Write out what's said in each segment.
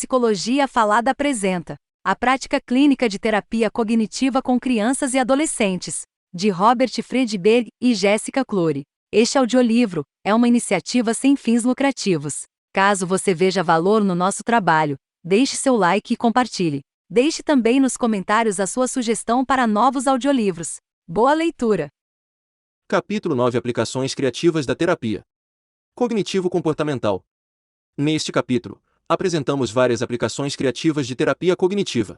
Psicologia Falada apresenta a prática clínica de terapia cognitiva com crianças e adolescentes, de Robert Friedberg e Jessica Clory. Este audiolivro é uma iniciativa sem fins lucrativos. Caso você veja valor no nosso trabalho, deixe seu like e compartilhe. Deixe também nos comentários a sua sugestão para novos audiolivros. Boa leitura! Capítulo 9 Aplicações criativas da terapia cognitivo-comportamental. Neste capítulo, apresentamos várias aplicações criativas de terapia cognitiva.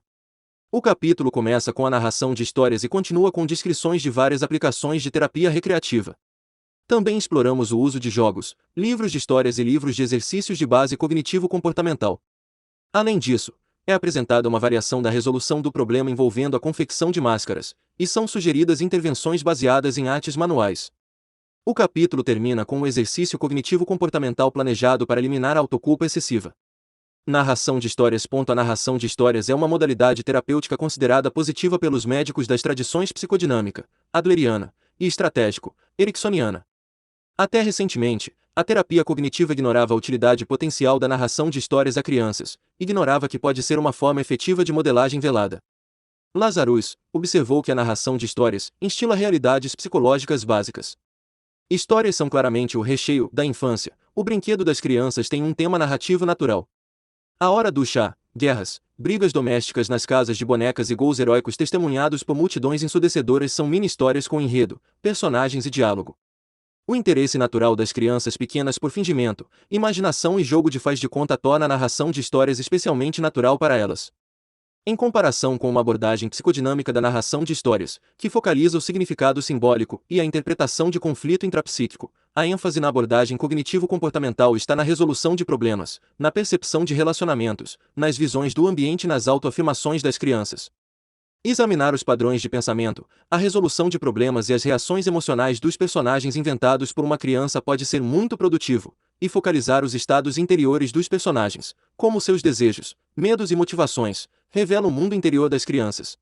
O capítulo começa com a narração de histórias e continua com descrições de várias aplicações de terapia recreativa. Também exploramos o uso de jogos, livros de histórias e livros de exercícios de base cognitivo-comportamental. Além disso, é apresentada uma variação da resolução do problema envolvendo a confecção de máscaras, e são sugeridas intervenções baseadas em artes manuais. O capítulo termina com um exercício cognitivo-comportamental planejado para eliminar a autoculpa excessiva. Narração de histórias. A narração de histórias é uma modalidade terapêutica considerada positiva pelos médicos das tradições psicodinâmica, adleriana e estratégico-ericksoniana. Até recentemente, a terapia cognitiva ignorava a utilidade potencial da narração de histórias a crianças, ignorava que pode ser uma forma efetiva de modelagem velada. Lazarus observou que a narração de histórias instila realidades psicológicas básicas. Histórias são claramente o recheio da infância, o brinquedo das crianças tem um tema narrativo natural. A hora do chá, guerras, brigas domésticas nas casas de bonecas e gols heróicos testemunhados por multidões ensurdecedoras são mini-histórias com enredo, personagens e diálogo. O interesse natural das crianças pequenas por fingimento, imaginação e jogo de faz de conta torna a narração de histórias especialmente natural para elas. Em comparação com uma abordagem psicodinâmica da narração de histórias, que focaliza o significado simbólico e a interpretação de conflito intrapsíquico, a ênfase na abordagem cognitivo-comportamental está na resolução de problemas, na percepção de relacionamentos, nas visões do ambiente e nas autoafirmações das crianças. Examinar os padrões de pensamento, a resolução de problemas e as reações emocionais dos personagens inventados por uma criança pode ser muito produtivo, e focalizar os estados interiores dos personagens, como seus desejos, medos e motivações, revela o mundo interior das crianças.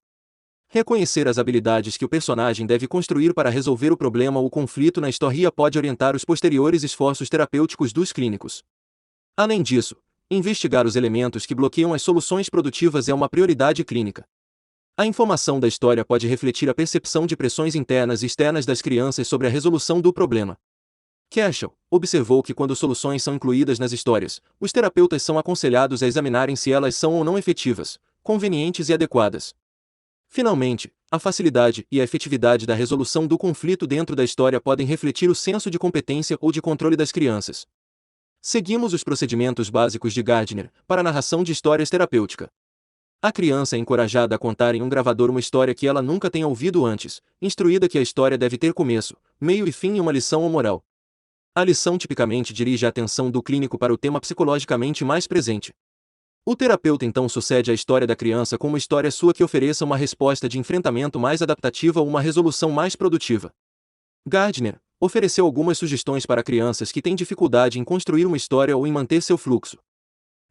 Reconhecer as habilidades que o personagem deve construir para resolver o problema ou o conflito na história pode orientar os posteriores esforços terapêuticos dos clínicos. Além disso, investigar os elementos que bloqueiam as soluções produtivas é uma prioridade clínica. A informação da história pode refletir a percepção de pressões internas e externas das crianças sobre a resolução do problema. Kershaw observou que quando soluções são incluídas nas histórias, os terapeutas são aconselhados a examinarem se elas são ou não efetivas, convenientes e adequadas. Finalmente, a facilidade e a efetividade da resolução do conflito dentro da história podem refletir o senso de competência ou de controle das crianças. Seguimos os procedimentos básicos de Gardner para a narração de histórias terapêutica. A criança é encorajada a contar em um gravador uma história que ela nunca tenha ouvido antes, instruída que a história deve ter começo, meio e fim e uma lição ou moral. A lição tipicamente dirige a atenção do clínico para o tema psicologicamente mais presente. O terapeuta então sucede à história da criança com uma história sua que ofereça uma resposta de enfrentamento mais adaptativa ou uma resolução mais produtiva. Gardner ofereceu algumas sugestões para crianças que têm dificuldade em construir uma história ou em manter seu fluxo.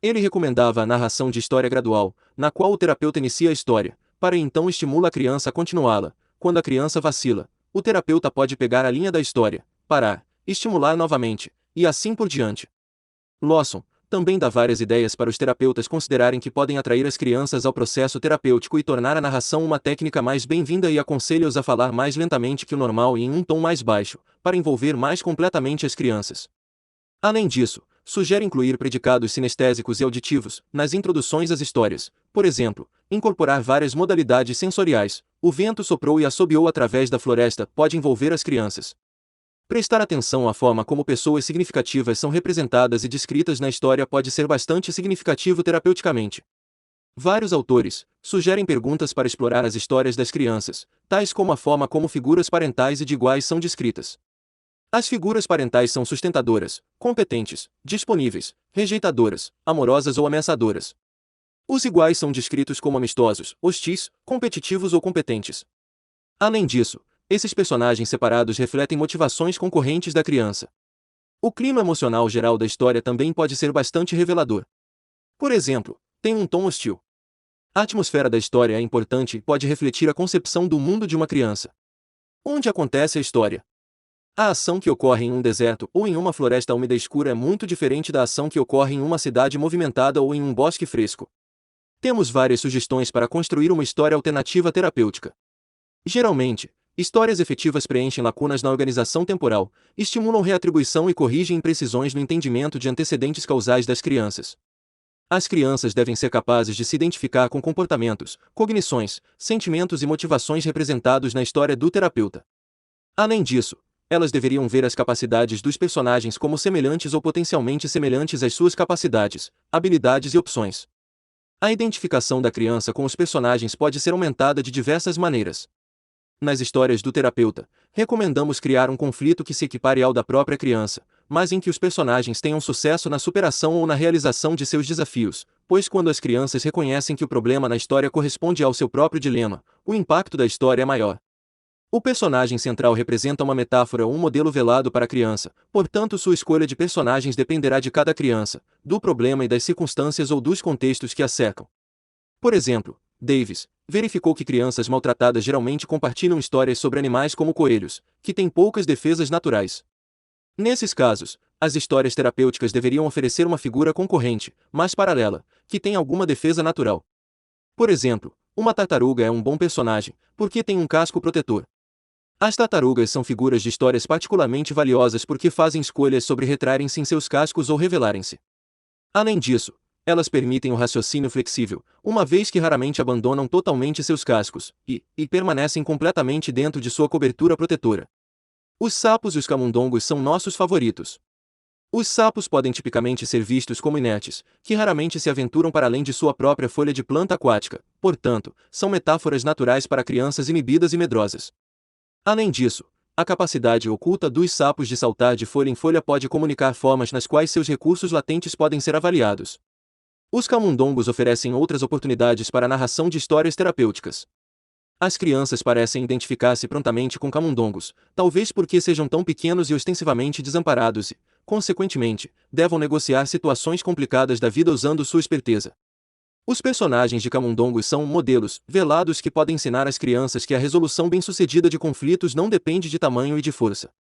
Ele recomendava a narração de história gradual, na qual o terapeuta inicia a história, para então estimula a criança a continuá-la. Quando a criança vacila, o terapeuta pode pegar a linha da história, parar, estimular novamente, e assim por diante. Lawson também dá várias ideias para os terapeutas considerarem que podem atrair as crianças ao processo terapêutico e tornar a narração uma técnica mais bem-vinda e aconselha-os a falar mais lentamente que o normal e em um tom mais baixo, para envolver mais completamente as crianças. Além disso, sugere incluir predicados sinestésicos e auditivos nas introduções às histórias, por exemplo, incorporar várias modalidades sensoriais. O vento soprou e assobiou através da floresta pode envolver as crianças. Prestar atenção à forma como pessoas significativas são representadas e descritas na história pode ser bastante significativo terapeuticamente. Vários autores sugerem perguntas para explorar as histórias das crianças, tais como a forma como figuras parentais e de iguais são descritas. As figuras parentais são sustentadoras, competentes, disponíveis, rejeitadoras, amorosas ou ameaçadoras. Os iguais são descritos como amistosos, hostis, competitivos ou competentes. Além disso, esses personagens separados refletem motivações concorrentes da criança. O clima emocional geral da história também pode ser bastante revelador. Por exemplo, tem um tom hostil. A atmosfera da história é importante e pode refletir a concepção do mundo de uma criança. Onde acontece a história? A ação que ocorre em um deserto ou em uma floresta úmida escura é muito diferente da ação que ocorre em uma cidade movimentada ou em um bosque fresco. Temos várias sugestões para construir uma história alternativa terapêutica. Geralmente, histórias efetivas preenchem lacunas na organização temporal, estimulam reatribuição e corrigem imprecisões no entendimento de antecedentes causais das crianças. As crianças devem ser capazes de se identificar com comportamentos, cognições, sentimentos e motivações representados na história do terapeuta. Além disso, elas deveriam ver as capacidades dos personagens como semelhantes ou potencialmente semelhantes às suas capacidades, habilidades e opções. A identificação da criança com os personagens pode ser aumentada de diversas maneiras. Nas histórias do terapeuta, recomendamos criar um conflito que se equipare ao da própria criança, mas em que os personagens tenham sucesso na superação ou na realização de seus desafios, pois quando as crianças reconhecem que o problema na história corresponde ao seu próprio dilema, o impacto da história é maior. O personagem central representa uma metáfora ou um modelo velado para a criança, portanto sua escolha de personagens dependerá de cada criança, do problema e das circunstâncias ou dos contextos que a cercam. Por exemplo, Davis verificou que crianças maltratadas geralmente compartilham histórias sobre animais como coelhos, que têm poucas defesas naturais. Nesses casos, as histórias terapêuticas deveriam oferecer uma figura concorrente, mas paralela, que tem alguma defesa natural. Por exemplo, uma tartaruga é um bom personagem, porque tem um casco protetor. As tartarugas são figuras de histórias particularmente valiosas porque fazem escolhas sobre retraírem-se em seus cascos ou revelarem-se. Além disso, elas permitem o raciocínio flexível, uma vez que raramente abandonam totalmente seus cascos, e permanecem completamente dentro de sua cobertura protetora. Os sapos e os camundongos são nossos favoritos. Os sapos podem tipicamente ser vistos como inertes, que raramente se aventuram para além de sua própria folha de planta aquática, portanto, são metáforas naturais para crianças inibidas e medrosas. Além disso, a capacidade oculta dos sapos de saltar de folha em folha pode comunicar formas nas quais seus recursos latentes podem ser avaliados. Os camundongos oferecem outras oportunidades para a narração de histórias terapêuticas. As crianças parecem identificar-se prontamente com camundongos, talvez porque sejam tão pequenos e ostensivamente desamparados e, consequentemente, devam negociar situações complicadas da vida usando sua esperteza. Os personagens de camundongos são modelos velados que podem ensinar às crianças que a resolução bem-sucedida de conflitos não depende de tamanho e de força.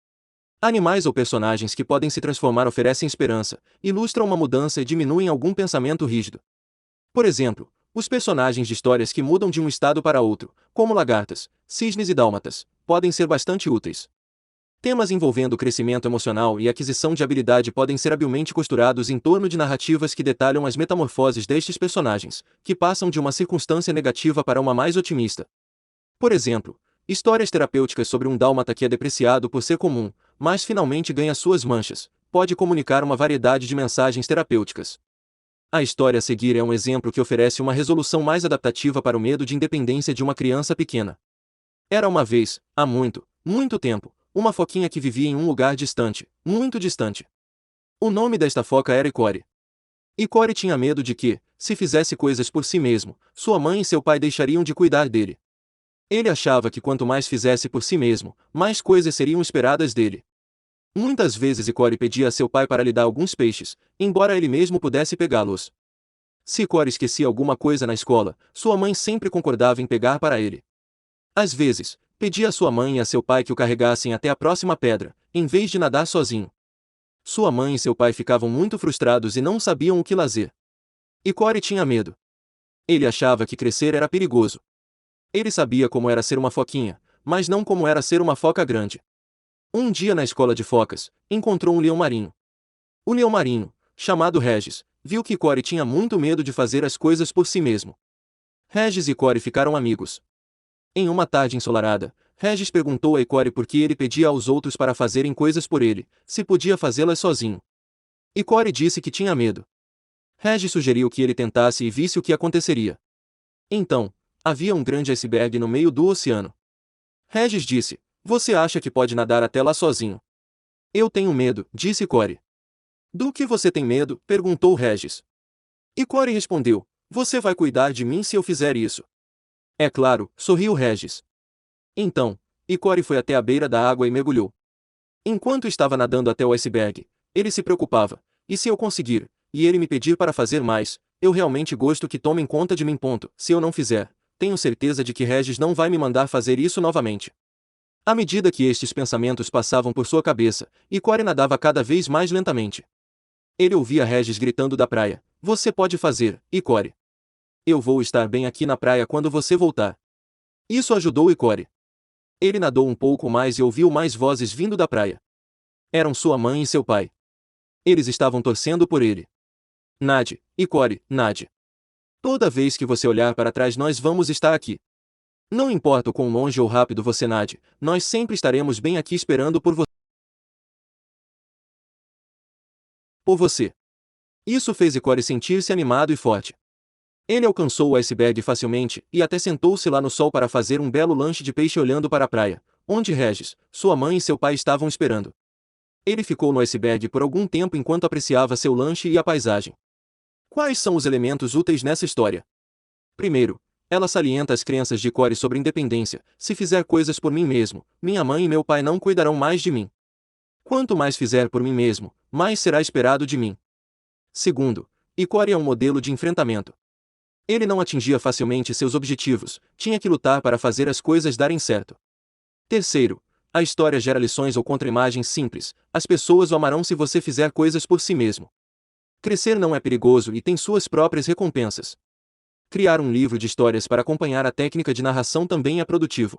Animais ou personagens que podem se transformar oferecem esperança, ilustram uma mudança e diminuem algum pensamento rígido. Por exemplo, os personagens de histórias que mudam de um estado para outro, como lagartas, cisnes e dálmatas, podem ser bastante úteis. Temas envolvendo crescimento emocional e aquisição de habilidade podem ser habilmente costurados em torno de narrativas que detalham as metamorfoses destes personagens, que passam de uma circunstância negativa para uma mais otimista. Por exemplo, histórias terapêuticas sobre um dálmata que é depreciado por ser comum, mas finalmente ganha suas manchas, pode comunicar uma variedade de mensagens terapêuticas. A história a seguir é um exemplo que oferece uma resolução mais adaptativa para o medo de independência de uma criança pequena. Era uma vez, há muito, muito tempo, uma foquinha que vivia em um lugar distante, muito distante. O nome desta foca era Icore. Icore tinha medo de que, se fizesse coisas por si mesmo, sua mãe e seu pai deixariam de cuidar dele. Ele achava que quanto mais fizesse por si mesmo, mais coisas seriam esperadas dele. Muitas vezes Icore pedia a seu pai para lhe dar alguns peixes, embora ele mesmo pudesse pegá-los. Se Icore esquecia alguma coisa na escola, sua mãe sempre concordava em pegar para ele. Às vezes, pedia a sua mãe e a seu pai que o carregassem até a próxima pedra, em vez de nadar sozinho. Sua mãe e seu pai ficavam muito frustrados e não sabiam o que fazer. Icore tinha medo. Ele achava que crescer era perigoso. Ele sabia como era ser uma foquinha, mas não como era ser uma foca grande. Um dia na escola de focas, encontrou um leão marinho. O leão marinho, chamado Regis, viu que Icore tinha muito medo de fazer as coisas por si mesmo. Regis e Icore ficaram amigos. Em uma tarde ensolarada, Regis perguntou a Icore por que ele pedia aos outros para fazerem coisas por ele, se podia fazê-las sozinho. Icore disse que tinha medo. Regis sugeriu que ele tentasse e visse o que aconteceria. Então, havia um grande iceberg no meio do oceano. Regis disse: "Você acha que pode nadar até lá sozinho?" "Eu tenho medo", disse Icore. "Do que você tem medo?", perguntou Regis. Icore respondeu: "Você vai cuidar de mim se eu fizer isso." "É claro", sorriu Regis. Então, Icore foi até a beira da água e mergulhou. Enquanto estava nadando até o iceberg, ele se preocupava: "E se eu conseguir, e ele me pedir para fazer mais, eu realmente gosto que tomem conta de mim. Se eu não fizer, tenho certeza de que Regis não vai me mandar fazer isso novamente." À medida que estes pensamentos passavam por sua cabeça, Icore nadava cada vez mais lentamente. Ele ouvia Regis gritando da praia: "Você pode fazer, Icore. Eu vou estar bem aqui na praia quando você voltar." Isso ajudou Icore. Ele nadou um pouco mais e ouviu mais vozes vindo da praia. Eram sua mãe e seu pai. Eles estavam torcendo por ele. "Nade, Icore, nade. Toda vez que você olhar para trás nós vamos estar aqui. Não importa o quão longe ou rápido você nade, nós sempre estaremos bem aqui esperando por você." Isso fez Icore sentir-se animado e forte. Ele alcançou o iceberg facilmente, e até sentou-se lá no sol para fazer um belo lanche de peixe olhando para a praia, onde Regis, sua mãe e seu pai estavam esperando. Ele ficou no iceberg por algum tempo enquanto apreciava seu lanche e a paisagem. Quais são os elementos úteis nessa história? Primeiro, ela salienta as crenças de Icore sobre independência: "Se fizer coisas por mim mesmo, minha mãe e meu pai não cuidarão mais de mim. Quanto mais fizer por mim mesmo, mais será esperado de mim." Segundo, Icore é um modelo de enfrentamento. Ele não atingia facilmente seus objetivos, tinha que lutar para fazer as coisas darem certo. Terceiro, a história gera lições ou contra-imagens simples: "As pessoas o amarão se você fizer coisas por si mesmo." Crescer não é perigoso e tem suas próprias recompensas. Criar um livro de histórias para acompanhar a técnica de narração também é produtivo.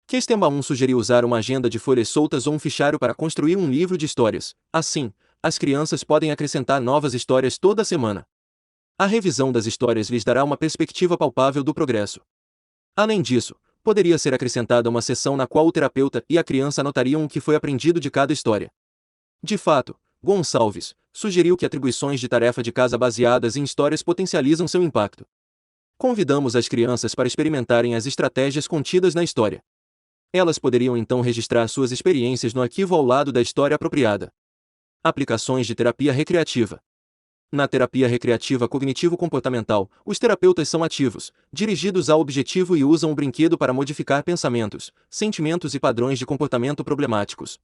Questemba 1 sugeriu usar uma agenda de folhas soltas ou um fichário para construir um livro de histórias. Assim, as crianças podem acrescentar novas histórias toda semana. A revisão das histórias lhes dará uma perspectiva palpável do progresso. Além disso, poderia ser acrescentada uma seção na qual o terapeuta e a criança anotariam o que foi aprendido de cada história. De fato, Gonçalves sugeriu que atribuições de tarefa de casa baseadas em histórias potencializam seu impacto. Convidamos as crianças para experimentarem as estratégias contidas na história. Elas poderiam então registrar suas experiências no arquivo ao lado da história apropriada. Aplicações de terapia recreativa. Na terapia recreativa cognitivo-comportamental, os terapeutas são ativos, dirigidos ao objetivo e usam o brinquedo para modificar pensamentos, sentimentos e padrões de comportamento problemáticos.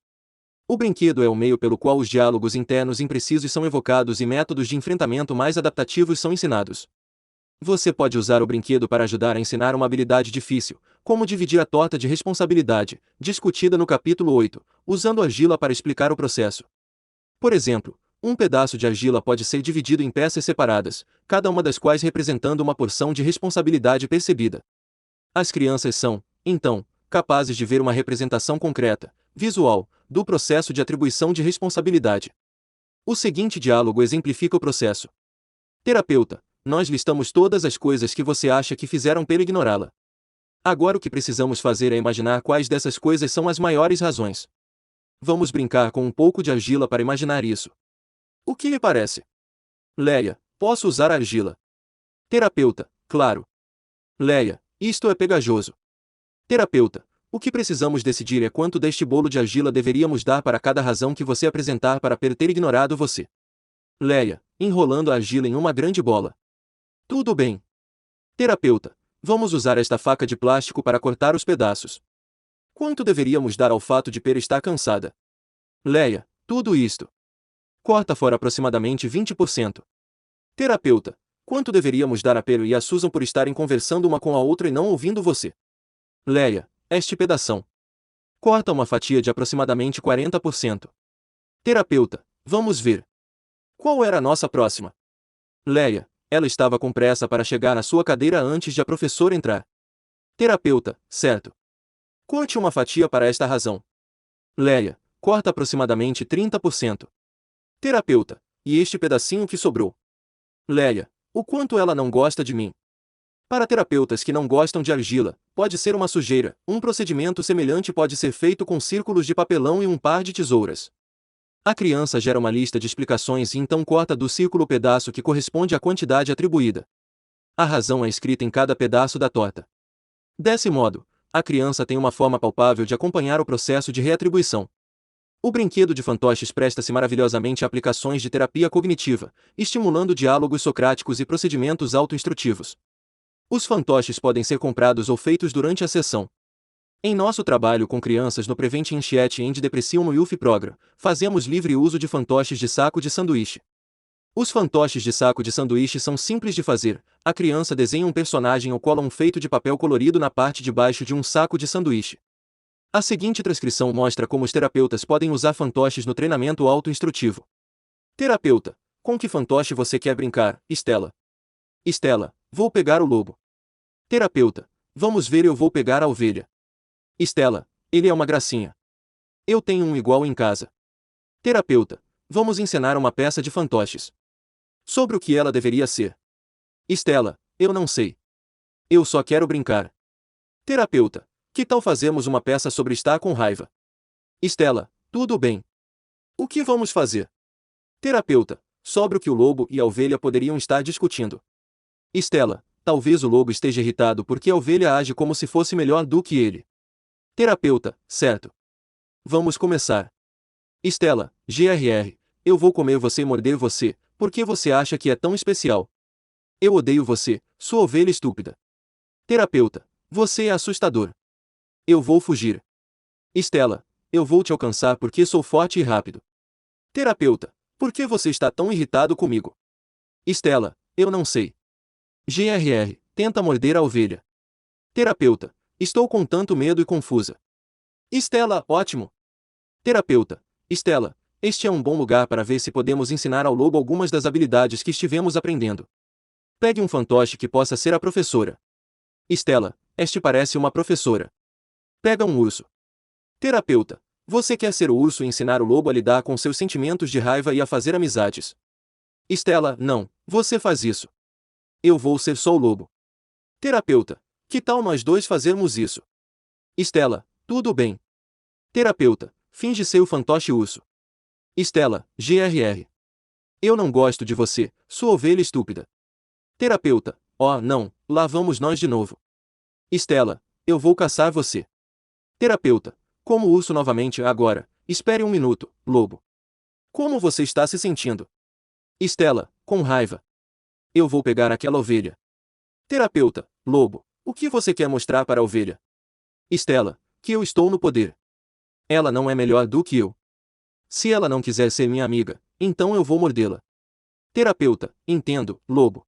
O brinquedo é o meio pelo qual os diálogos internos imprecisos são evocados e métodos de enfrentamento mais adaptativos são ensinados. Você pode usar o brinquedo para ajudar a ensinar uma habilidade difícil, como dividir a torta de responsabilidade, discutida no capítulo 8, usando argila para explicar o processo. Por exemplo, um pedaço de argila pode ser dividido em peças separadas, cada uma das quais representando uma porção de responsabilidade percebida. As crianças são, então, capazes de ver uma representação concreta, visual, do processo de atribuição de responsabilidade. O seguinte diálogo exemplifica o processo. Terapeuta: "Nós listamos todas as coisas que você acha que fizeram para ignorá-la. Agora o que precisamos fazer é imaginar quais dessas coisas são as maiores razões. Vamos brincar com um pouco de argila para imaginar isso. O que lhe parece?" Leia: "Posso usar a argila?" Terapeuta: "Claro." Leia: "Isto é pegajoso." Terapeuta: "O que precisamos decidir é quanto deste bolo de argila deveríamos dar para cada razão que você apresentar para ter ignorado você." Leia: "Enrolando a argila em uma grande bola." Tudo bem. Terapeuta: "Vamos usar esta faca de plástico para cortar os pedaços. Quanto deveríamos dar ao fato de Per estar cansada?" Leia: "Tudo isto." Corta fora aproximadamente 20%. Terapeuta: "Quanto deveríamos dar a Per e a Susan por estarem conversando uma com a outra e não ouvindo você?" Leia: "Este pedação." Corta uma fatia de aproximadamente 40%. Terapeuta: "Vamos ver. Qual era a nossa próxima?" Leia: "Ela estava com pressa para chegar na sua cadeira antes de a professora entrar." Terapeuta: "Certo. Corte uma fatia para esta razão." Leia: "Corta aproximadamente 30%. Terapeuta: "E este pedacinho que sobrou?" Leia: "O quanto ela não gosta de mim." Para terapeutas que não gostam de argila, pode ser uma sujeira. Um procedimento semelhante pode ser feito com círculos de papelão e um par de tesouras. A criança gera uma lista de explicações e então corta do círculo o pedaço que corresponde à quantidade atribuída. A razão é escrita em cada pedaço da torta. Desse modo, a criança tem uma forma palpável de acompanhar o processo de reatribuição. O brinquedo de fantoches presta-se maravilhosamente a aplicações de terapia cognitiva, estimulando diálogos socráticos e procedimentos autoinstrutivos. Os fantoches podem ser comprados ou feitos durante a sessão. Em nosso trabalho com crianças no Prevent Initiate and Depression no Youth Program, fazemos livre uso de fantoches de saco de sanduíche. Os fantoches de saco de sanduíche são simples de fazer. A criança desenha um personagem ou cola um feito de papel colorido na parte de baixo de um saco de sanduíche. A seguinte transcrição mostra como os terapeutas podem usar fantoches no treinamento autoinstrutivo. Terapeuta: com que fantoche você quer brincar, Estela? Estela: vou pegar o lobo. Terapeuta: vamos ver, eu vou pegar a ovelha. Estela: ele é uma gracinha. Eu tenho um igual em casa. Terapeuta: vamos encenar uma peça de fantoches. Sobre o que ela deveria ser. Estela: eu não sei. Eu só quero brincar. Terapeuta: que tal fazermos uma peça sobre estar com raiva? Estela: tudo bem. O que vamos fazer? Terapeuta: sobre o que o lobo e a ovelha poderiam estar discutindo. Estela: talvez o lobo esteja irritado porque a ovelha age como se fosse melhor do que ele. Terapeuta: certo. Vamos começar. Estela: grr, eu vou comer você e morder você, porque você acha que é tão especial. Eu odeio você, sua ovelha estúpida. Terapeuta: você é assustador. Eu vou fugir. Estela: eu vou te alcançar porque sou forte e rápido. Terapeuta: por que você está tão irritado comigo? Estela: eu não sei. grr, tenta morder a ovelha. Terapeuta: estou com tanto medo e confusa. Estela: ótimo. Terapeuta: Estela, este é um bom lugar para ver se podemos ensinar ao lobo algumas das habilidades que estivemos aprendendo. Pegue um fantoche que possa ser a professora. Estela: este parece uma professora. Pega um urso. Terapeuta: você quer ser o urso e ensinar o lobo a lidar com seus sentimentos de raiva e a fazer amizades. Estela: não, você faz isso. Eu vou ser só o lobo. Terapeuta: que tal nós dois fazermos isso? Estela: tudo bem. Terapeuta: finge ser o fantoche urso. Estela: grr. Eu não gosto de você, sua ovelha estúpida. Terapeuta: oh não, lá vamos nós de novo. Estela: eu vou caçar você. Terapeuta: como urso novamente agora, espere um minuto, lobo. Como você está se sentindo? Estela: com raiva. Eu vou pegar aquela ovelha. Terapeuta: lobo, o que você quer mostrar para a ovelha? Estela: que eu estou no poder. Ela não é melhor do que eu. Se ela não quiser ser minha amiga, então eu vou mordê-la. Terapeuta: entendo, lobo.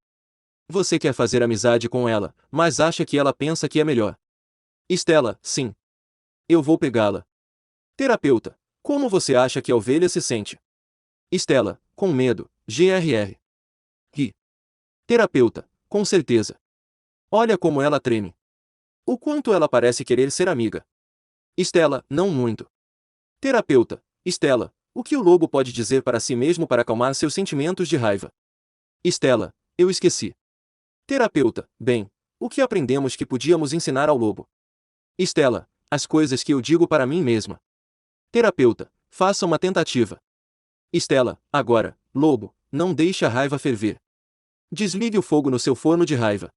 Você quer fazer amizade com ela, mas acha que ela pensa que é melhor. Estela: sim. Eu vou pegá-la. Terapeuta: como você acha que a ovelha se sente? Estela: com medo, grr. Ri. Terapeuta: com certeza. Olha como ela treme. O quanto ela parece querer ser amiga. Estela: não muito. Terapeuta: Estela, o que o lobo pode dizer para si mesmo para acalmar seus sentimentos de raiva? Estela: eu esqueci. Terapeuta: bem, o que aprendemos que podíamos ensinar ao lobo? Estela: as coisas que eu digo para mim mesma. Terapeuta: faça uma tentativa. Estela: agora, lobo, não deixe a raiva ferver. Desligue o fogo no seu forno de raiva.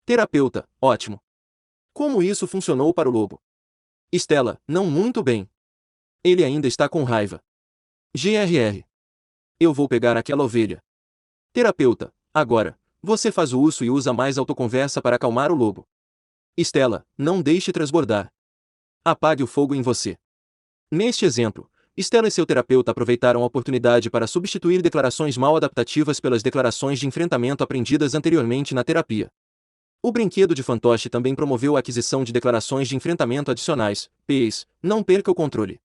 Terapeuta: ótimo. Como isso funcionou para o lobo? Estela: não muito bem. Ele ainda está com raiva. grr. Eu vou pegar aquela ovelha. Terapeuta: agora, você faz o urso e usa mais autoconversa para acalmar o lobo. Estela: não deixe transbordar. Apague o fogo em você. Neste exemplo, Estela e seu terapeuta aproveitaram a oportunidade para substituir declarações mal adaptativas pelas declarações de enfrentamento aprendidas anteriormente na terapia. O brinquedo de fantoche também promoveu a aquisição de declarações de enfrentamento adicionais, PEs, não perca o controle.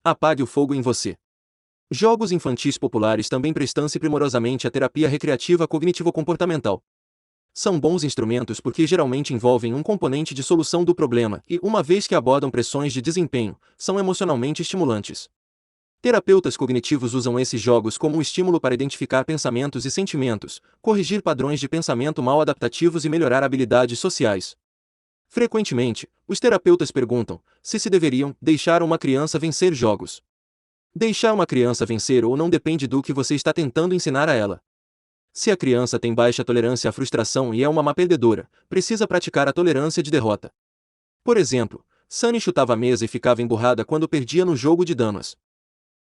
Apague o fogo em você. Jogos infantis populares também prestam-se primorosamente à terapia recreativa cognitivo-comportamental. São bons instrumentos porque geralmente envolvem um componente de solução do problema e, uma vez que abordam pressões de desempenho, são emocionalmente estimulantes. Terapeutas cognitivos usam esses jogos como um estímulo para identificar pensamentos e sentimentos, corrigir padrões de pensamento mal adaptativos e melhorar habilidades sociais. Frequentemente, os terapeutas perguntam se deveriam deixar uma criança vencer jogos. Deixar uma criança vencer ou não depende do que você está tentando ensinar a ela. Se a criança tem baixa tolerância à frustração e é uma má perdedora, precisa praticar a tolerância de derrota. Por exemplo, Sunny chutava a mesa e ficava emburrada quando perdia no jogo de damas.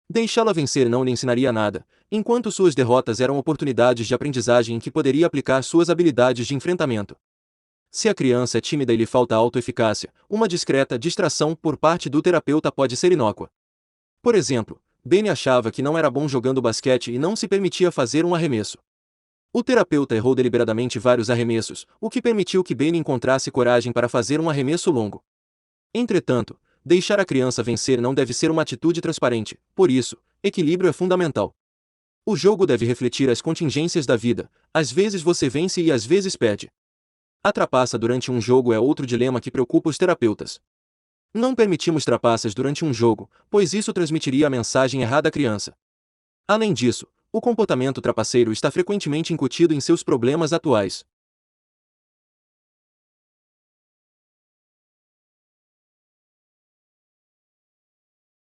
Deixá-la vencer não lhe ensinaria nada, enquanto suas derrotas eram oportunidades de aprendizagem em que poderia aplicar suas habilidades de enfrentamento. Se a criança é tímida e lhe falta autoeficácia, uma discreta distração por parte do terapeuta pode ser inócua. Por exemplo, Benny achava que não era bom jogando basquete e não se permitia fazer um arremesso. O terapeuta errou deliberadamente vários arremessos, o que permitiu que Benny encontrasse coragem para fazer um arremesso longo. Entretanto, deixar a criança vencer não deve ser uma atitude transparente, por isso, equilíbrio é fundamental. O jogo deve refletir as contingências da vida, às vezes você vence e às vezes perde. A trapaça durante um jogo é outro dilema que preocupa os terapeutas. Não permitimos trapaças durante um jogo, pois isso transmitiria a mensagem errada à criança. Além disso, o comportamento trapaceiro está frequentemente incutido em seus problemas atuais.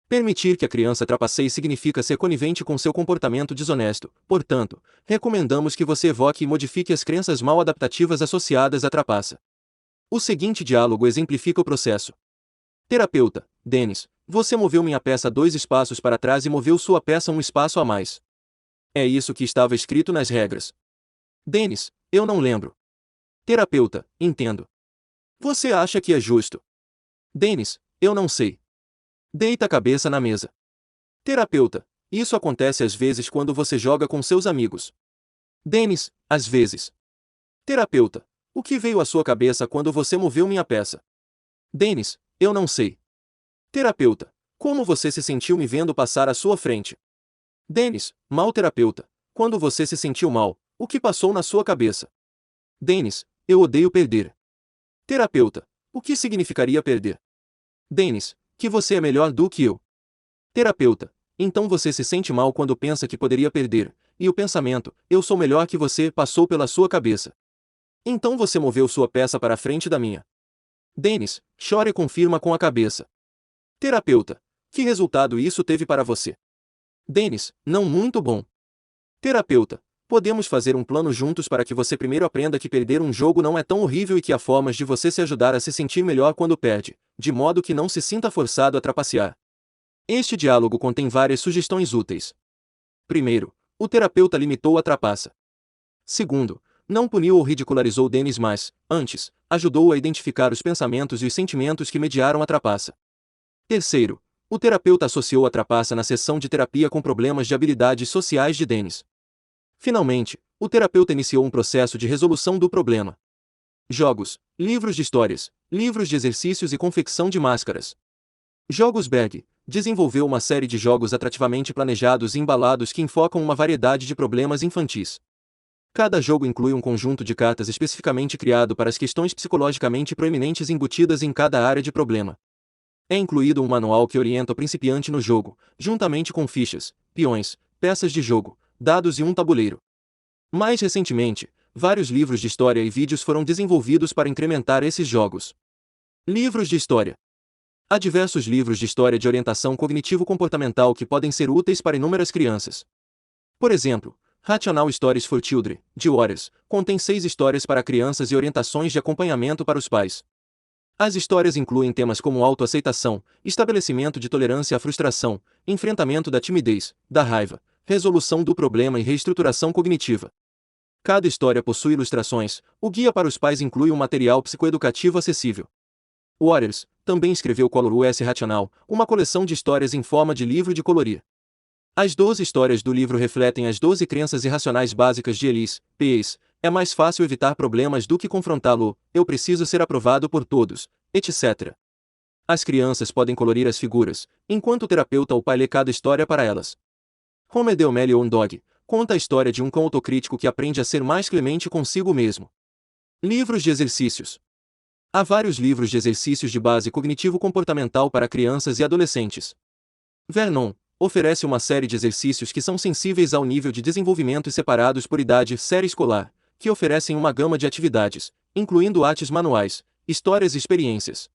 Permitir que a criança trapaceie significa ser conivente com seu comportamento desonesto, portanto, recomendamos que você evoque e modifique as crenças mal adaptativas associadas à trapaça. O seguinte diálogo exemplifica o processo. Terapeuta: Denis, você moveu minha peça 2 espaços para trás e moveu sua peça 1 espaço a mais. É isso que estava escrito nas regras. Denis: eu não lembro. Terapeuta: entendo. Você acha que é justo? Denis: eu não sei. Deita a cabeça na mesa. Terapeuta: isso acontece às vezes quando você joga com seus amigos. Denis: às vezes. Terapeuta: o que veio à sua cabeça quando você moveu minha peça? Denis: eu não sei. Terapeuta: como você se sentiu me vendo passar à sua frente? Denis: mal. Terapeuta: quando você se sentiu mal, o que passou na sua cabeça? Denis: eu odeio perder. Terapeuta: o que significaria perder? Denis: que você é melhor do que eu. Terapeuta: então você se sente mal quando pensa que poderia perder, e o pensamento, eu sou melhor que você, passou pela sua cabeça. Então você moveu sua peça para a frente da minha. Denis: chora e confirma com a cabeça. Terapeuta: que resultado isso teve para você? Denis: não muito bom. Terapeuta: podemos fazer um plano juntos para que você primeiro aprenda que perder um jogo não é tão horrível e que há formas de você se ajudar a se sentir melhor quando perde, de modo que não se sinta forçado a trapacear. Este diálogo contém várias sugestões úteis. Primeiro, o terapeuta limitou a trapaça. Segundo, não puniu ou ridicularizou Denis, mas, antes, ajudou-o a identificar os pensamentos e os sentimentos que mediaram a trapaça. Terceiro, o terapeuta associou a trapaça na sessão de terapia com problemas de habilidades sociais de Denis. Finalmente, o terapeuta iniciou um processo de resolução do problema. Jogos, livros de histórias, livros de exercícios e confecção de máscaras. Jogos Berg desenvolveu uma série de jogos atrativamente planejados e embalados que enfocam uma variedade de problemas infantis. Cada jogo inclui um conjunto de cartas especificamente criado para as questões psicologicamente proeminentes embutidas em cada área de problema. É incluído um manual que orienta o principiante no jogo, juntamente com fichas, peões, peças de jogo, dados e um tabuleiro. Mais recentemente, vários livros de história e vídeos foram desenvolvidos para incrementar esses jogos. Livros de história. Há diversos livros de história de orientação cognitivo-comportamental que podem ser úteis para inúmeras crianças. Por exemplo, Rational Stories for Children, de Waters, contém 6 histórias para crianças e orientações de acompanhamento para os pais. As histórias incluem temas como autoaceitação, estabelecimento de tolerância à frustração, enfrentamento da timidez, da raiva, resolução do problema e reestruturação cognitiva. Cada história possui ilustrações. O guia para os pais inclui um material psicoeducativo acessível. Waters também escreveu Color US Rational, uma coleção de histórias em forma de livro de colorir. As 12 histórias do livro refletem as 12 crenças irracionais básicas de Elise Pease. É mais fácil evitar problemas do que confrontá-lo. Eu preciso ser aprovado por todos, etc. As crianças podem colorir as figuras, enquanto o terapeuta ou pai lê cada história para elas. Homer the O'Malley Dog conta a história de um cão autocrítico que aprende a ser mais clemente consigo mesmo. Livros de exercícios. Há vários livros de exercícios de base cognitivo-comportamental para crianças e adolescentes. Vernon oferece uma série de exercícios que são sensíveis ao nível de desenvolvimento e separados por idade série escolar, que oferecem uma gama de atividades, incluindo artes manuais, histórias e experiências.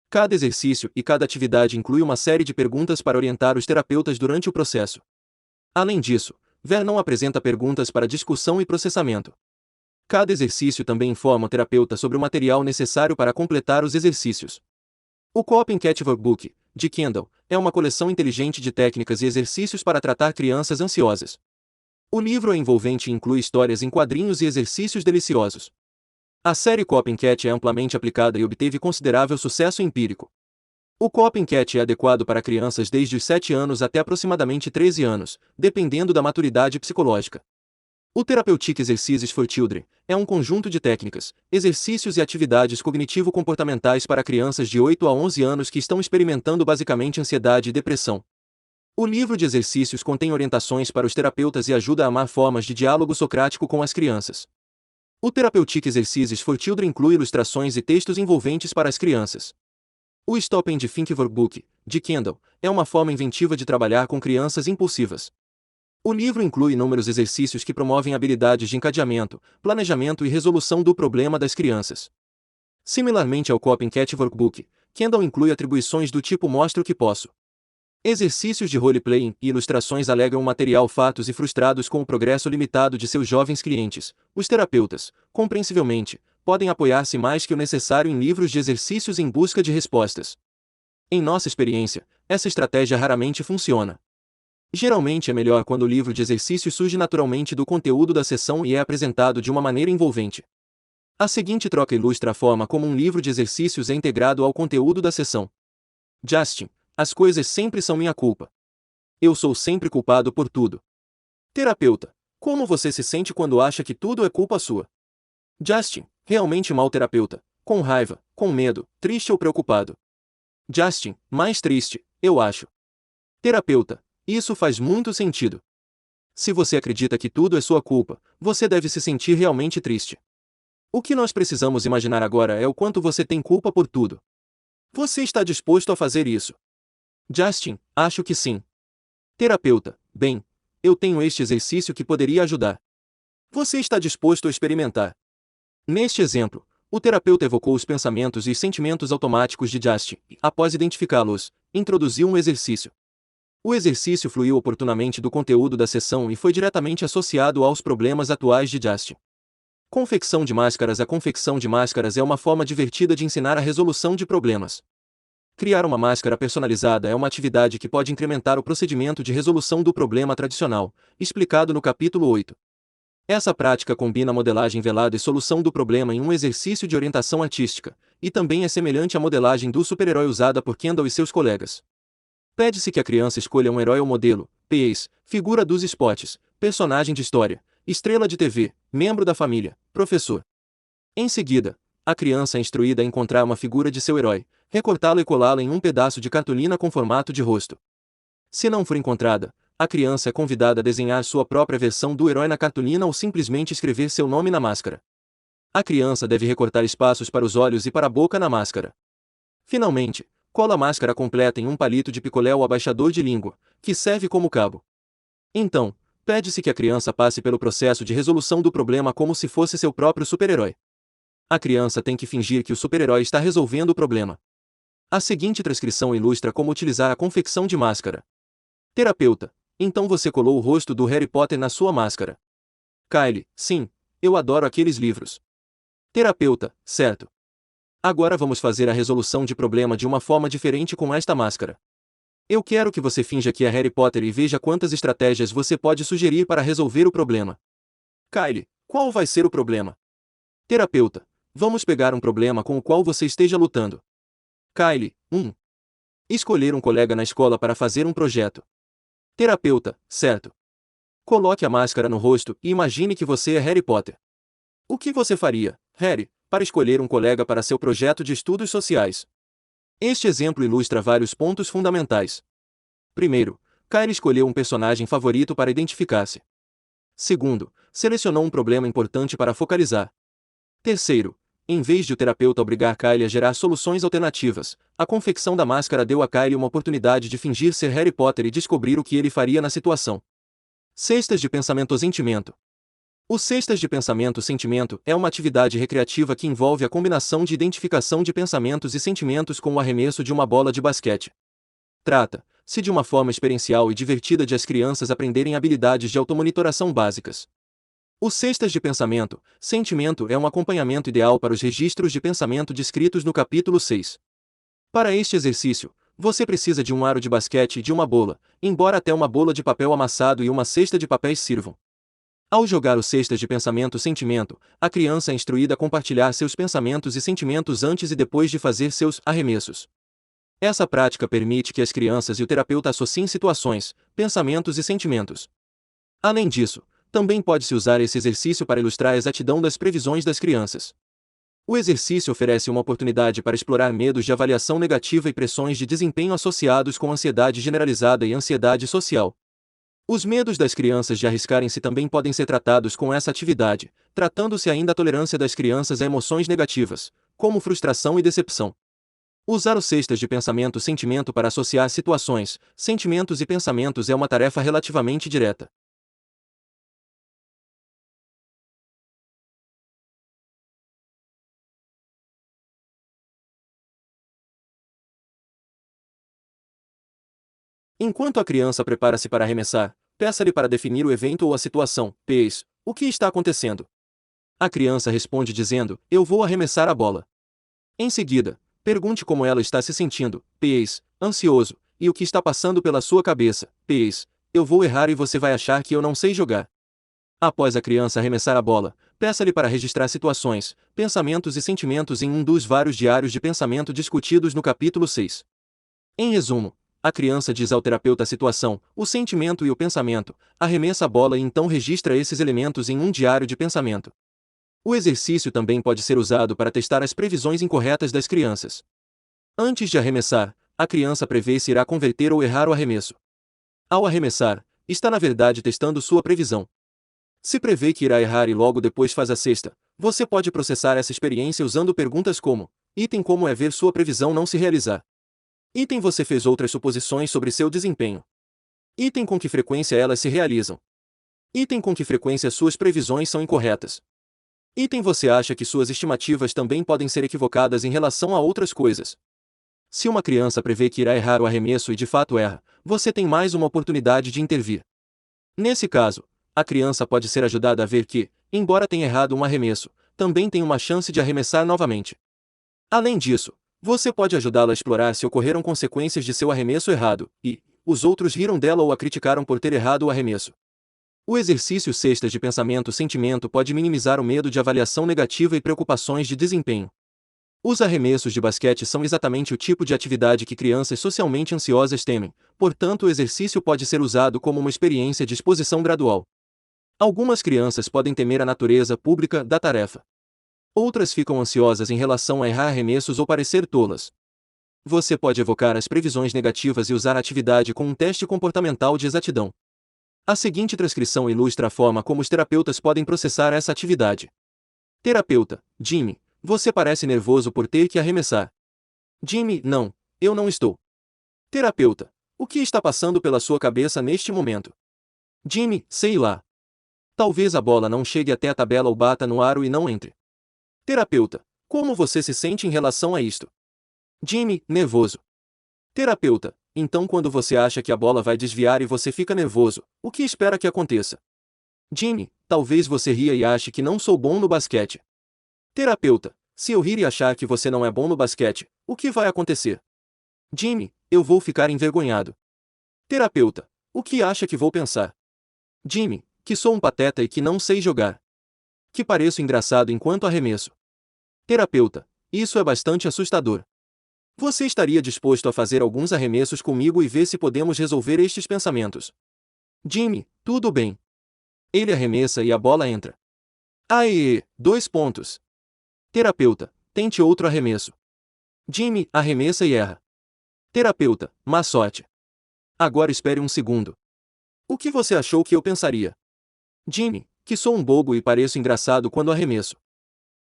Cada exercício e cada atividade inclui uma série de perguntas para orientar os terapeutas durante o processo. Além disso, Vernon apresenta perguntas para discussão e processamento. Cada exercício também informa o terapeuta sobre o material necessário para completar os exercícios. O Coping Cat Workbook, de Kendall, é uma coleção inteligente de técnicas e exercícios para tratar crianças ansiosas. O livro é envolvente e inclui histórias em quadrinhos e exercícios deliciosos. A série Coping Cat é amplamente aplicada e obteve considerável sucesso empírico. O Coping Cat é adequado para crianças desde os 7 anos até aproximadamente 13 anos, dependendo da maturidade psicológica. O Therapeutic Exercises for Children é um conjunto de técnicas, exercícios e atividades cognitivo-comportamentais para crianças de 8 a 11 anos que estão experimentando basicamente ansiedade e depressão. O livro de exercícios contém orientações para os terapeutas e ajuda a amar formas de diálogo socrático com as crianças. O Therapeutic Exercises for Children inclui ilustrações e textos envolventes para as crianças. O Stop and Think Workbook, de Kendall, é uma forma inventiva de trabalhar com crianças impulsivas. O livro inclui inúmeros exercícios que promovem habilidades de encadeamento, planejamento e resolução do problema das crianças. Similarmente ao Copycat Workbook, Kendall inclui atribuições do tipo mostra o que posso. Exercícios de role-playing e ilustrações alegram material fatos e frustrados com o progresso limitado de seus jovens clientes. Os terapeutas, compreensivelmente, podem apoiar-se mais que o necessário em livros de exercícios em busca de respostas. Em nossa experiência, essa estratégia raramente funciona. Geralmente é melhor quando o livro de exercícios surge naturalmente do conteúdo da sessão e é apresentado de uma maneira envolvente. A seguinte troca ilustra a forma como um livro de exercícios é integrado ao conteúdo da sessão. Justin: as coisas sempre são minha culpa. Eu sou sempre culpado por tudo. Terapeuta: como você se sente quando acha que tudo é culpa sua? Justin: realmente mal terapeuta, com raiva, com medo, triste ou preocupado. Justin: mais triste, eu acho. Terapeuta: isso faz muito sentido. Se você acredita que tudo é sua culpa, você deve se sentir realmente triste. O que nós precisamos imaginar agora é o quanto você tem culpa por tudo. Você está disposto a fazer isso? Justin: acho que sim. Terapeuta: bem, eu tenho este exercício que poderia ajudar. Você está disposto a experimentar? Neste exemplo, o terapeuta evocou os pensamentos e sentimentos automáticos de Justin e, após identificá-los, introduziu um exercício. O exercício fluiu oportunamente do conteúdo da sessão e foi diretamente associado aos problemas atuais de Justin. Confecção de máscaras. A confecção de máscaras é uma forma divertida de ensinar a resolução de problemas. Criar uma máscara personalizada é uma atividade que pode incrementar o procedimento de resolução do problema tradicional, explicado no capítulo 8. Essa prática combina modelagem velada e solução do problema em um exercício de orientação artística, e também é semelhante à modelagem do super-herói usada por Kendall e seus colegas. Pede-se que a criança escolha um herói ou modelo, PAs, figura dos spots, personagem de história, estrela de TV, membro da família, professor. Em seguida, a criança é instruída a encontrar uma figura de seu herói, recortá-lo e colá-lo em um pedaço de cartolina com formato de rosto. Se não for encontrada, a criança é convidada a desenhar sua própria versão do herói na cartolina ou simplesmente escrever seu nome na máscara. A criança deve recortar espaços para os olhos e para a boca na máscara. Finalmente, cola a máscara completa em um palito de picolé ou abaixador de língua, que serve como cabo. Então, pede-se que a criança passe pelo processo de resolução do problema como se fosse seu próprio super-herói. A criança tem que fingir que o super-herói está resolvendo o problema. A seguinte transcrição ilustra como utilizar a confecção de máscara. Terapeuta: então você colou o rosto do Harry Potter na sua máscara. Kylie: sim, eu adoro aqueles livros. Terapeuta: certo. Agora vamos fazer a resolução de problema de uma forma diferente com esta máscara. Eu quero que você finja que é Harry Potter e veja quantas estratégias você pode sugerir para resolver o problema. Kylie: qual vai ser o problema? Terapeuta: vamos pegar um problema com o qual você esteja lutando. Kylie: escolher um colega na escola para fazer um projeto. Terapeuta: certo. Coloque a máscara no rosto e imagine que você é Harry Potter. O que você faria, Harry, para escolher um colega para seu projeto de estudos sociais? Este exemplo ilustra vários pontos fundamentais. Primeiro, Kylie escolheu um personagem favorito para identificar-se. Segundo, selecionou um problema importante para focalizar. Terceiro, em vez de o terapeuta obrigar Kylie a gerar soluções alternativas, a confecção da máscara deu a Kylie uma oportunidade de fingir ser Harry Potter e descobrir o que ele faria na situação. Cestas de pensamento-sentimento. O Cestas de Pensamento-Sentimento é uma atividade recreativa que envolve a combinação de identificação de pensamentos e sentimentos com o arremesso de uma bola de basquete. Trata-se de uma forma experiencial e divertida de as crianças aprenderem habilidades de automonitoração básicas. O Cestas de Pensamento-Sentimento é um acompanhamento ideal para os registros de pensamento descritos no capítulo 6. Para este exercício, você precisa de um aro de basquete e de uma bola, embora até uma bola de papel amassado e uma cesta de papéis sirvam. Ao jogar o Cestas de Pensamento-Sentimento, a criança é instruída a compartilhar seus pensamentos e sentimentos antes e depois de fazer seus arremessos. Essa prática permite que as crianças e o terapeuta associem situações, pensamentos e sentimentos. Além disso, Também pode-se usar esse exercício para ilustrar a exatidão das previsões das crianças. O exercício oferece uma oportunidade para explorar medos de avaliação negativa e pressões de desempenho associados com ansiedade generalizada e ansiedade social. Os medos das crianças de arriscarem-se também podem ser tratados com essa atividade, tratando-se ainda a tolerância das crianças a emoções negativas, como frustração e decepção. Usar os cestas de pensamento-sentimento para associar situações, sentimentos e pensamentos é uma tarefa relativamente direta. Enquanto a criança prepara-se para arremessar, peça-lhe para definir o evento ou a situação. P. O que está acontecendo? A criança responde dizendo: eu vou arremessar a bola. Em seguida, pergunte como ela está se sentindo. P. Ansioso. E o que está passando pela sua cabeça? P. Eu vou errar e você vai achar que eu não sei jogar. Após a criança arremessar a bola, peça-lhe para registrar situações, pensamentos e sentimentos em um dos vários diários de pensamento discutidos no capítulo 6. Em resumo, a criança diz ao terapeuta a situação, o sentimento e o pensamento, arremessa a bola e então registra esses elementos em um diário de pensamento. O exercício também pode ser usado para testar as previsões incorretas das crianças. Antes de arremessar, a criança prevê se irá converter ou errar o arremesso. Ao arremessar, está na verdade testando sua previsão. Se prevê que irá errar e logo depois faz a cesta, você pode processar essa experiência usando perguntas como: item como é ver sua previsão não se realizar? Item você fez outras suposições sobre seu desempenho. Item com que frequência elas se realizam. Item com que frequência suas previsões são incorretas. Item você acha que suas estimativas também podem ser equivocadas em relação a outras coisas. Se uma criança prevê que irá errar o arremesso e de fato erra, você tem mais uma oportunidade de intervir. Nesse caso, a criança pode ser ajudada a ver que, embora tenha errado um arremesso, também tem uma chance de arremessar novamente. Além disso, você pode ajudá-la a explorar se ocorreram consequências de seu arremesso errado, e os outros riram dela ou a criticaram por ter errado o arremesso. O exercício cestas de pensamento-sentimento pode minimizar o medo de avaliação negativa e preocupações de desempenho. Os arremessos de basquete são exatamente o tipo de atividade que crianças socialmente ansiosas temem, portanto o exercício pode ser usado como uma experiência de exposição gradual. Algumas crianças podem temer a natureza pública da tarefa. Outras ficam ansiosas em relação a errar arremessos ou parecer tolas. Você pode evocar as previsões negativas e usar a atividade com um teste comportamental de exatidão. A seguinte transcrição ilustra a forma como os terapeutas podem processar essa atividade. Terapeuta: Jimmy, você parece nervoso por ter que arremessar. Jimmy: não, eu não estou. Terapeuta: o que está passando pela sua cabeça neste momento? Jimmy: sei lá. Talvez a bola não chegue até a tabela ou bata no aro e não entre. Terapeuta: como você se sente em relação a isto? Jimmy: nervoso. Terapeuta: então quando você acha que a bola vai desviar e você fica nervoso, o que espera que aconteça? Jimmy: talvez você ria e ache que não sou bom no basquete. Terapeuta: se eu rir e achar que você não é bom no basquete, o que vai acontecer? Jimmy: eu vou ficar envergonhado. Terapeuta: o que acha que vou pensar? Jimmy: que sou um pateta e que não sei jogar. Que pareço engraçado enquanto arremesso. Terapeuta: isso é bastante assustador. Você estaria disposto a fazer alguns arremessos comigo e ver se podemos resolver estes pensamentos? Jimmy: tudo bem. Ele arremessa e a bola entra. Aê, 2 pontos. Terapeuta: tente outro arremesso. Jimmy arremessa e erra. Terapeuta: má sorte. Agora espere um segundo. O que você achou que eu pensaria? Jimmy: que sou um bobo e pareço engraçado quando arremesso.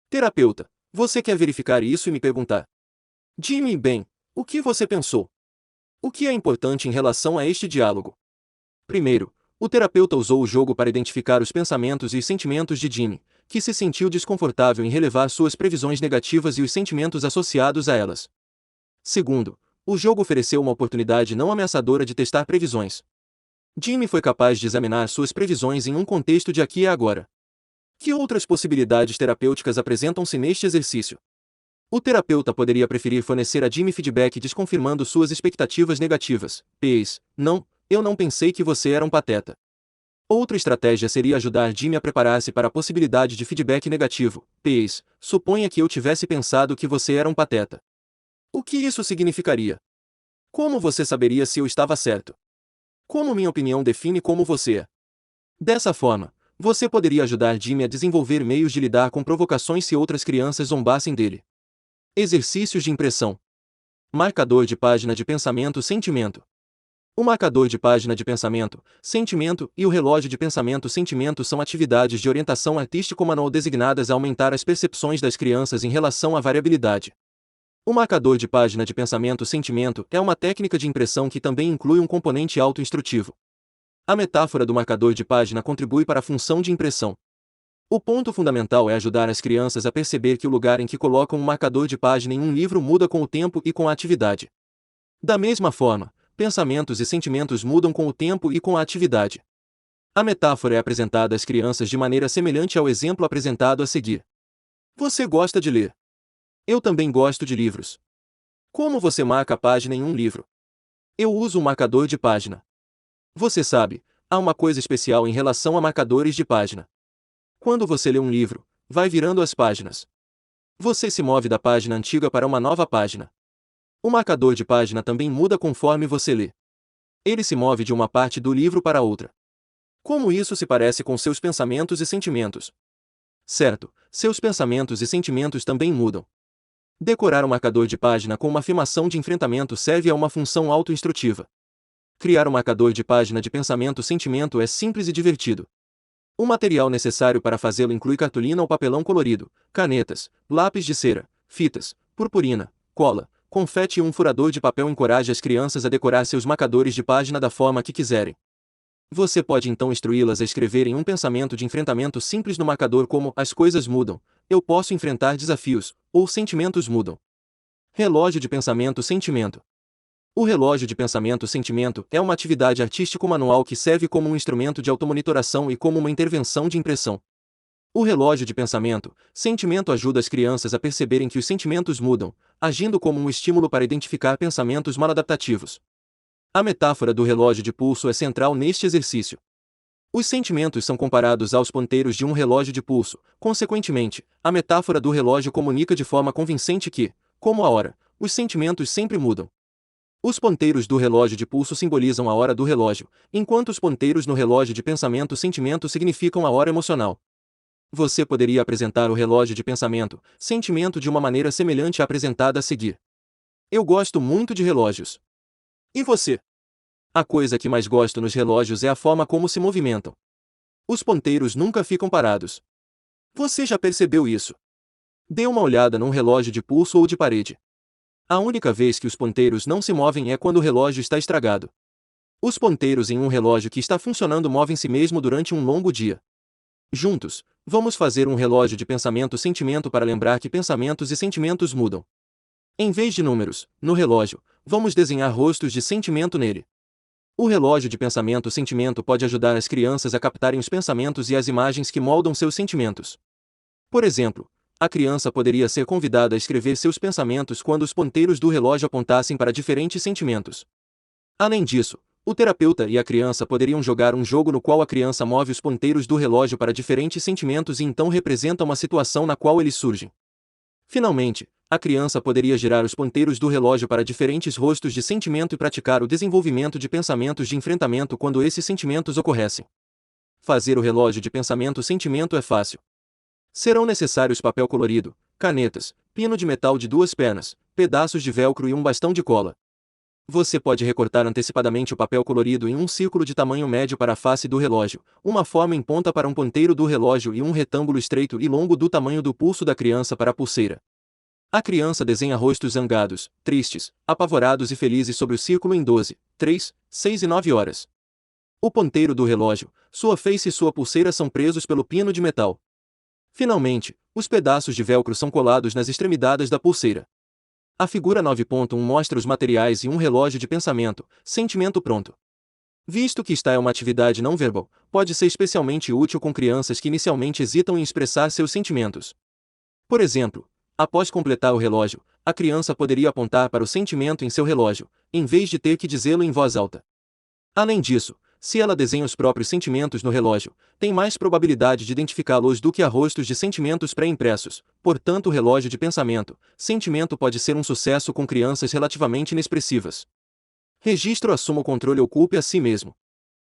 Terapeuta: você quer verificar isso e me perguntar? Jimmy: bem, o que você pensou? O que é importante em relação a este diálogo? Primeiro, o terapeuta usou o jogo para identificar os pensamentos e os sentimentos de Jimmy, que se sentiu desconfortável em relevar suas previsões negativas e os sentimentos associados a elas. Segundo, o jogo ofereceu uma oportunidade não ameaçadora de testar previsões. Jimmy foi capaz de examinar suas previsões em um contexto de aqui e agora. Que outras possibilidades terapêuticas apresentam-se neste exercício? O terapeuta poderia preferir fornecer a Jimmy feedback desconfirmando suas expectativas negativas. P.s. não, eu não pensei que você era um pateta. Outra estratégia seria ajudar Jimmy a preparar-se para a possibilidade de feedback negativo. P.s. suponha que eu tivesse pensado que você era um pateta. O que isso significaria? Como você saberia se eu estava certo? Como minha opinião define como você é? Dessa forma, Você poderia ajudar Jimmy a desenvolver meios de lidar com provocações se outras crianças zombassem dele. Exercícios de impressão. Marcador de página de pensamento-sentimento. O marcador de página de pensamento-sentimento e o relógio de pensamento-sentimento são atividades de orientação artístico-manual designadas a aumentar as percepções das crianças em relação à variabilidade. O marcador de página de pensamento-sentimento é uma técnica de impressão que também inclui um componente auto-instrutivo. A metáfora do marcador de página contribui para a função de impressão. O ponto fundamental é ajudar as crianças a perceber que o lugar em que colocam um marcador de página em um livro muda com o tempo e com a atividade. Da mesma forma, pensamentos e sentimentos mudam com o tempo e com a atividade. A metáfora é apresentada às crianças de maneira semelhante ao exemplo apresentado a seguir. Você gosta de ler? Eu também gosto de livros. Como você marca a página em um livro? Eu uso um marcador de página. Você sabe, há uma coisa especial em relação a marcadores de página. Quando você lê um livro, vai virando as páginas. Você se move da página antiga para uma nova página. O marcador de página também muda conforme você lê. Ele se move de uma parte do livro para outra. Como isso se parece com seus pensamentos e sentimentos? Certo, seus pensamentos e sentimentos também mudam. Decorar o marcador de página com uma afirmação de enfrentamento serve a uma função auto-instrutiva. Criar um marcador de página de pensamento-sentimento é simples e divertido. O material necessário para fazê-lo inclui cartolina ou papelão colorido, canetas, lápis de cera, fitas, purpurina, cola, confete e um furador de papel. Encoraje as crianças a decorar seus marcadores de página da forma que quiserem. Você pode então instruí-las a escreverem um pensamento de enfrentamento simples no marcador como as coisas mudam, eu posso enfrentar desafios, ou sentimentos mudam. Relógio de pensamento-sentimento. O relógio de pensamento-sentimento é uma atividade artístico-manual que serve como um instrumento de automonitoração e como uma intervenção de impressão. O relógio de pensamento-sentimento ajuda as crianças a perceberem que os sentimentos mudam, agindo como um estímulo para identificar pensamentos maladaptativos. A metáfora do relógio de pulso é central neste exercício. Os sentimentos são comparados aos ponteiros de um relógio de pulso, consequentemente, a metáfora do relógio comunica de forma convincente que, como a hora, os sentimentos sempre mudam. Os ponteiros do relógio de pulso simbolizam a hora do relógio, enquanto os ponteiros no relógio de pensamento-sentimento significam a hora emocional. Você poderia apresentar o relógio de pensamento-sentimento de uma maneira semelhante à apresentada a seguir. Eu gosto muito de relógios. E você? A coisa que mais gosto nos relógios é a forma como se movimentam. Os ponteiros nunca ficam parados. Você já percebeu isso? Dê uma olhada num relógio de pulso ou de parede. A única vez que os ponteiros não se movem é quando o relógio está estragado. Os ponteiros em um relógio que está funcionando movem-se mesmo durante um longo dia. Juntos, vamos fazer um relógio de pensamento-sentimento para lembrar que pensamentos e sentimentos mudam. Em vez de números, no relógio, vamos desenhar rostos de sentimento nele. O relógio de pensamento-sentimento pode ajudar as crianças a captarem os pensamentos e as imagens que moldam seus sentimentos. Por exemplo, a criança poderia ser convidada a escrever seus pensamentos quando os ponteiros do relógio apontassem para diferentes sentimentos. Além disso, o terapeuta e a criança poderiam jogar um jogo no qual a criança move os ponteiros do relógio para diferentes sentimentos e então representa uma situação na qual eles surgem. Finalmente, a criança poderia girar os ponteiros do relógio para diferentes rostos de sentimento e praticar o desenvolvimento de pensamentos de enfrentamento quando esses sentimentos ocorressem. Fazer o relógio de pensamento-sentimento é fácil. Serão necessários papel colorido, canetas, pino de metal de 2 pernas, pedaços de velcro e um bastão de cola. Você pode recortar antecipadamente o papel colorido em um círculo de tamanho médio para a face do relógio, uma forma em ponta para um ponteiro do relógio e um retângulo estreito e longo do tamanho do pulso da criança para a pulseira. A criança desenha rostos zangados, tristes, apavorados e felizes sobre o círculo em 12, 3, 6 e 9 horas. O ponteiro do relógio, sua face e sua pulseira são presos pelo pino de metal. Finalmente, os pedaços de velcro são colados nas extremidades da pulseira. A figura 9.1 mostra os materiais e um relógio de pensamento-sentimento pronto. Visto que esta é uma atividade não verbal, pode ser especialmente útil com crianças que inicialmente hesitam em expressar seus sentimentos. Por exemplo, após completar o relógio, a criança poderia apontar para o sentimento em seu relógio, em vez de ter que dizê-lo em voz alta. Além disso, se ela desenha os próprios sentimentos no relógio, tem mais probabilidade de identificá-los do que a rostos de sentimentos pré-impressos, portanto o relógio de pensamento-sentimento pode ser um sucesso com crianças relativamente inexpressivas. Registro: assuma o controle, ocupe a si mesmo.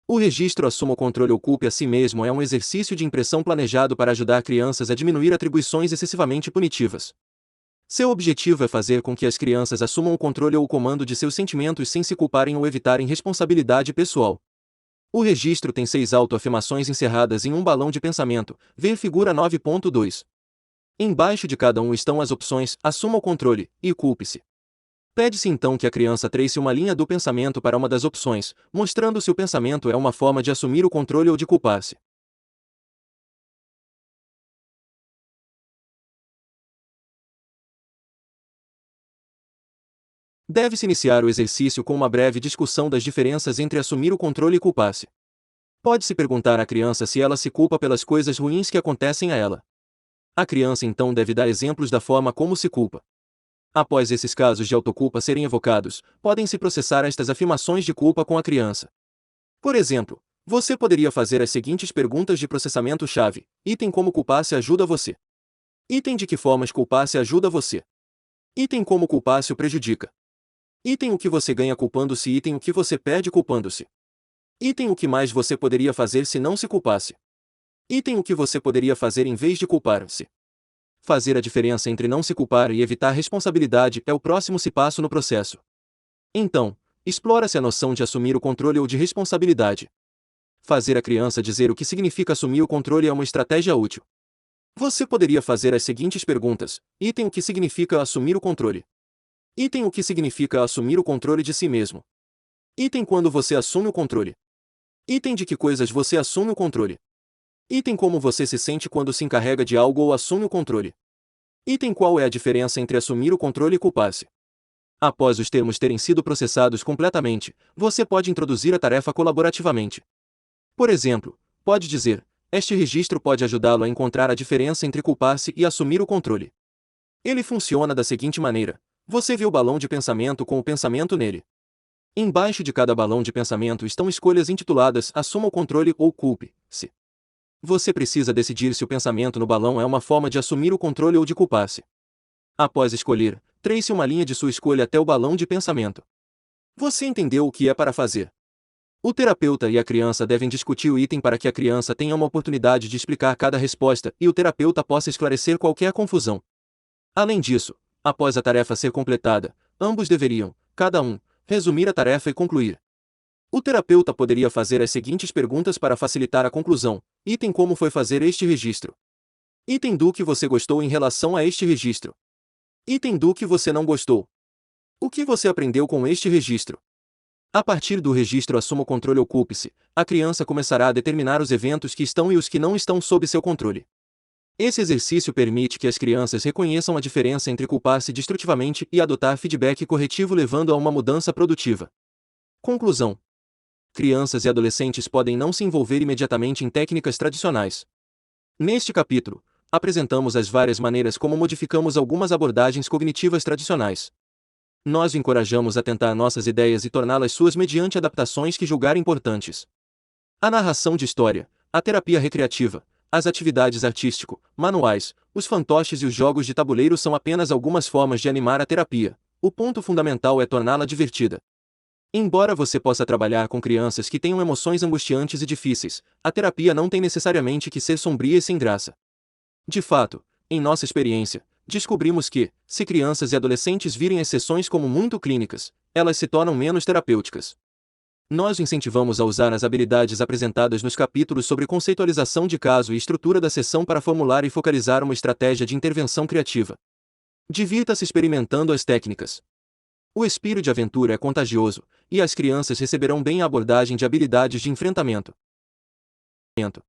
O registro Assuma o Controle ou Culpe a Si Mesmo é um exercício de impressão planejado para ajudar crianças a diminuir atribuições excessivamente punitivas. Seu objetivo é fazer com que as crianças assumam o controle ou o comando de seus sentimentos sem se culparem ou evitarem responsabilidade pessoal. O registro tem 6 autoafirmações encerradas em um balão de pensamento, ver figura 9.2. Embaixo de cada um estão as opções Assuma o controle e Culpe-se. Pede-se então que a criança trace uma linha do pensamento para uma das opções, mostrando se o pensamento é uma forma de assumir o controle ou de culpar-se. Deve-se iniciar o exercício com uma breve discussão das diferenças entre assumir o controle e culpar-se. Pode-se perguntar à criança se ela se culpa pelas coisas ruins que acontecem a ela. A criança então deve dar exemplos da forma como se culpa. Após esses casos de autoculpa serem evocados, podem-se processar estas afirmações de culpa com a criança. Por exemplo, você poderia fazer as seguintes perguntas de processamento-chave. Item como culpar-se ajuda você. Item de que formas culpar-se ajuda você. Item como culpar-se o prejudica. Item o que você ganha culpando-se. Item o que você perde culpando-se. Item o que mais você poderia fazer se não se culpasse. Item o que você poderia fazer em vez de culpar-se. Fazer a diferença entre não se culpar e evitar responsabilidade é o próximo passo no processo. Então, explora-se a noção de assumir o controle ou de responsabilidade. Fazer a criança dizer o que significa assumir o controle é uma estratégia útil. Você poderia fazer as seguintes perguntas. Item o que significa assumir o controle. Item o que significa assumir o controle de si mesmo. Item quando você assume o controle. Item de que coisas você assume o controle. Item como você se sente quando se encarrega de algo ou assume o controle. Item qual é a diferença entre assumir o controle e culpar-se. Após os termos terem sido processados completamente, você pode introduzir a tarefa colaborativamente. Por exemplo, pode dizer, este registro pode ajudá-lo a encontrar a diferença entre culpar-se e assumir o controle. Ele funciona da seguinte maneira. Você vê o balão de pensamento com o pensamento nele. Embaixo de cada balão de pensamento estão escolhas intituladas Assuma o controle ou Culpe-se. Você precisa decidir se o pensamento no balão é uma forma de assumir o controle ou de culpar-se. Após escolher, trace uma linha de sua escolha até o balão de pensamento. Você entendeu o que é para fazer. O terapeuta e a criança devem discutir o item para que a criança tenha uma oportunidade de explicar cada resposta e o terapeuta possa esclarecer qualquer confusão. Além disso, após a tarefa ser completada, ambos deveriam, cada um, resumir a tarefa e concluir. O terapeuta poderia fazer as seguintes perguntas para facilitar a conclusão. Item como foi fazer este registro. Item do que você gostou em relação a este registro. Item do que você não gostou. O que você aprendeu com este registro? A partir do registro Assuma o Controle ou Culpe-se, a criança começará a determinar os eventos que estão e os que não estão sob seu controle. Esse exercício permite que as crianças reconheçam a diferença entre culpar-se destrutivamente e adotar feedback corretivo levando a uma mudança produtiva. Conclusão. Crianças e adolescentes podem não se envolver imediatamente em técnicas tradicionais. Neste capítulo, apresentamos as várias maneiras como modificamos algumas abordagens cognitivas tradicionais. Nós o encorajamos a tentar nossas ideias e torná-las suas mediante adaptações que julgar importantes. A narração de história, a terapia recreativa, as atividades artístico, manuais, os fantoches e os jogos de tabuleiro são apenas algumas formas de animar a terapia. O ponto fundamental é torná-la divertida. Embora você possa trabalhar com crianças que tenham emoções angustiantes e difíceis, a terapia não tem necessariamente que ser sombria e sem graça. De fato, em nossa experiência, descobrimos que, se crianças e adolescentes virem as sessões como muito clínicas, elas se tornam menos terapêuticas. Nós o incentivamos a usar as habilidades apresentadas nos capítulos sobre conceitualização de caso e estrutura da sessão para formular e focalizar uma estratégia de intervenção criativa. Divirta-se experimentando as técnicas. O espírito de aventura é contagioso, e as crianças receberão bem a abordagem de habilidades de enfrentamento. Ento.